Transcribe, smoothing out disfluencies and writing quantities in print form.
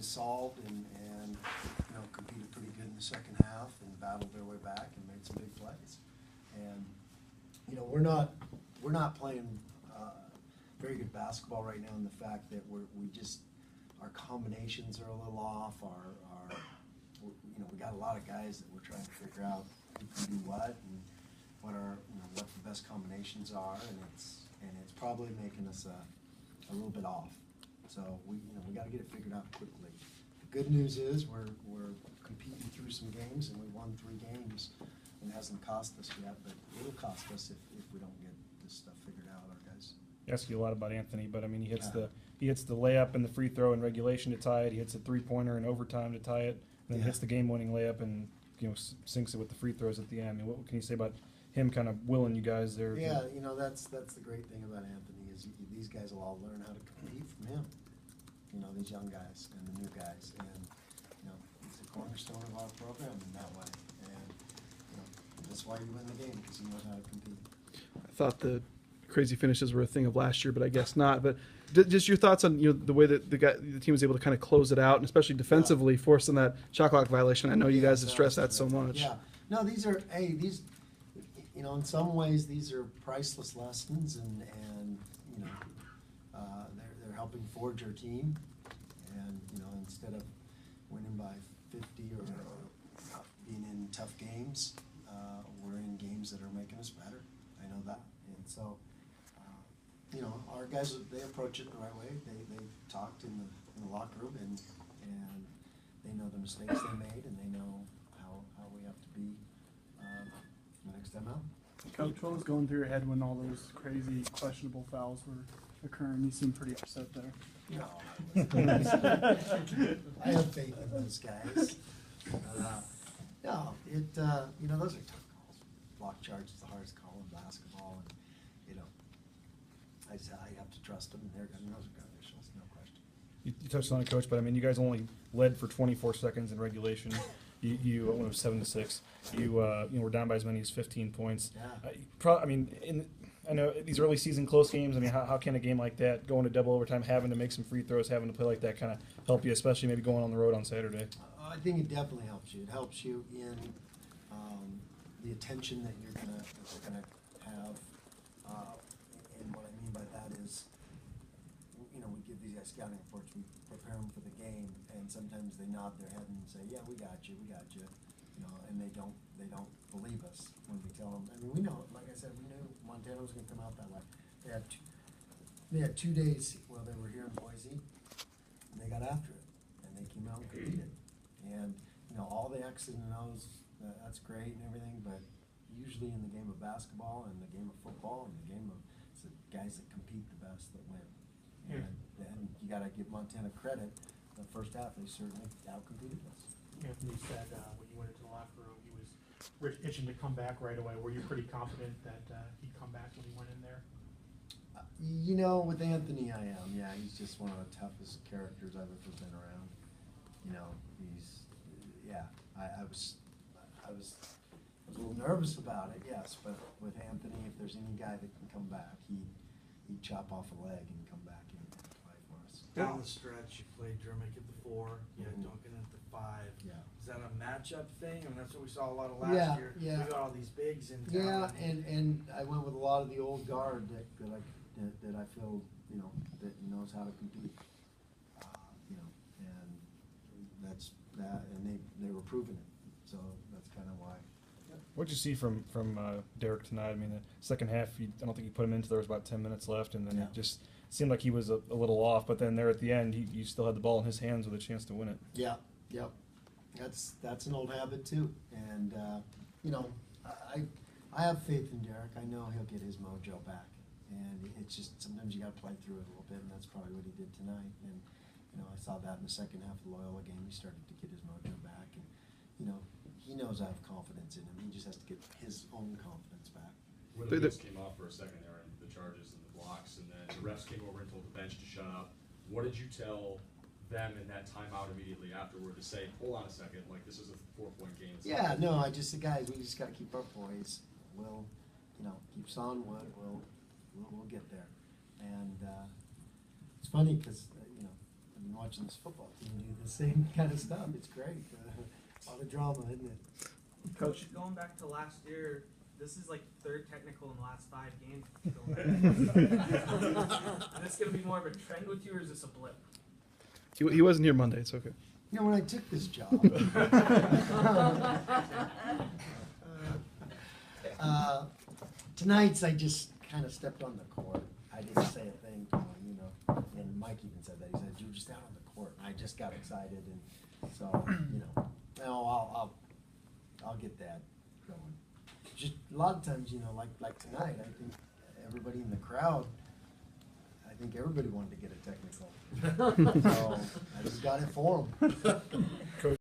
things solved and competed pretty good in the second half and battled their way back and made some big plays. And we're not playing very good basketball right now in the fact that our combinations are a little off. We got a lot of guys that we're trying to figure out who can do what and what the best combinations are, and it's probably making us a little bit off. So we got to get it figured out quickly. The good news is we're competing through some games, and we won 3 games, and it hasn't cost us yet, but it'll cost us if we don't get this stuff figured out, our guys. I ask you a lot about Anthony, but I mean, he hits the layup and the free throw in regulation to tie it. He hits a 3-pointer in overtime to tie it, and then hits the game-winning layup and sinks it with the free throws at the end. I mean, what can you say about him kind of willing you guys there? Yeah, that's the great thing about Anthony is these guys will all learn how to compete from him. These young guys and the new guys, and he's the cornerstone of our program in that way. And that's why you win the game, because he knows how to compete. I thought the crazy finishes were a thing of last year, but I guess not. But just your thoughts on the way that the team was able to kind of close it out, and especially defensively, forcing that shot clock violation. I know you guys have stressed that so much. Yeah. No, these in some ways these are priceless lessons, and they're helping forge our team. And instead of winning by 50 or being in tough games, we're in games that are making us better. I know that, and so. Our guys, they approach it the right way. They talked in the locker room, and they know the mistakes they made, and they know how we have to be the next time out. Coach, what was going through your head when all those crazy questionable fouls were occurring? You seemed pretty upset there. No, I have faith in those guys. Those are tough calls. Block charge is the hardest call in basketball, and I have to trust them, and those are good officials, no question. You touched on it, Coach, but I mean, you guys only led for 24 seconds in regulation. You when it was 7-6. You were down by as many as 15 points. Yeah. I know these early season close games. I mean, how can a game like that, going to double overtime, having to make some free throws, having to play like that, kind of help you, especially maybe going on the road on Saturday? I think it definitely helps you. It helps you in the attention that you're gonna have. And what I mean by that is, we give these guys scouting reports, we prepare them for the game, and sometimes they nod their head and say, "Yeah, we got you," and they don't believe us when we tell them. I mean, we know, like I said, we knew Montana was going to come out that way. They had 2 days while they were here in Boise, and they got after it, and they came out and competed. And all the X's and O's, that's great and everything, but usually in the game of basketball and the game of football and the game of it's the guys that compete the best that win. And then you got to give Montana credit. The first half, they certainly outcompeted us. Anthony said when you went into the locker room, he was itching to come back right away. Were you pretty confident that he'd come back when he went in there? With Anthony, I am. Yeah, he's just one of the toughest characters I've ever been around. I was a little nervous about it, yes, but with Anthony, if there's any guy that can come back, he'd chop off a leg and come back and play for us. Down the stretch, you played Drummond at the 4, you had Duncan at the 5. Yeah. Is that a matchup thing? I mean, that's what we saw a lot of last year. Yeah. We got all these bigs in Yeah, town. and I went with a lot of the old guard that I feel that knows how to compete. And that's that, and they were proving it. So that's kind of why. What'd you see from Derek tonight? I mean, the second half, I don't think you put him in until there was about 10 minutes left, and then it just seemed like he was a little off. But then there at the end, you still had the ball in his hands with a chance to win it. Yeah, yep. That's an old habit too, and I have faith in Derek. I know he'll get his mojo back, and it's just sometimes you got to play through it a little bit, and that's probably what he did tonight. And I saw that in the second half of the Loyola game. He started to get his mojo back, and he knows I have confidence in him. He just has to get his own confidence back. When the wheels came off for a second there, and the charges and the blocks, and then the refs came over and told the bench to shut up, what did you tell them in that timeout immediately afterward to say, hold on a second, like this is a 4-point game? Yeah, no, I just said, guys, we just got to keep our poise. We'll, keep sawing wood. We'll get there. And it's funny because I've been watching watching this football team do the same kind of stuff. It's great. A lot of drama, isn't it? Coach, going back to last year, this is like third technical in the last 5 games. Is this going to be more of a trend with you, or is this a blip? He wasn't here Monday. It's okay. You know, when I took this job, tonight's I just kind of stepped on the court. I didn't say a thing to him, you know. And Mike even said that. He said, "You were just out on the court." And I just got excited, and so I'll get that going. Just a lot of times, like tonight, I think everybody in the crowd, I think everybody wanted to get a technical. So I just got it for them.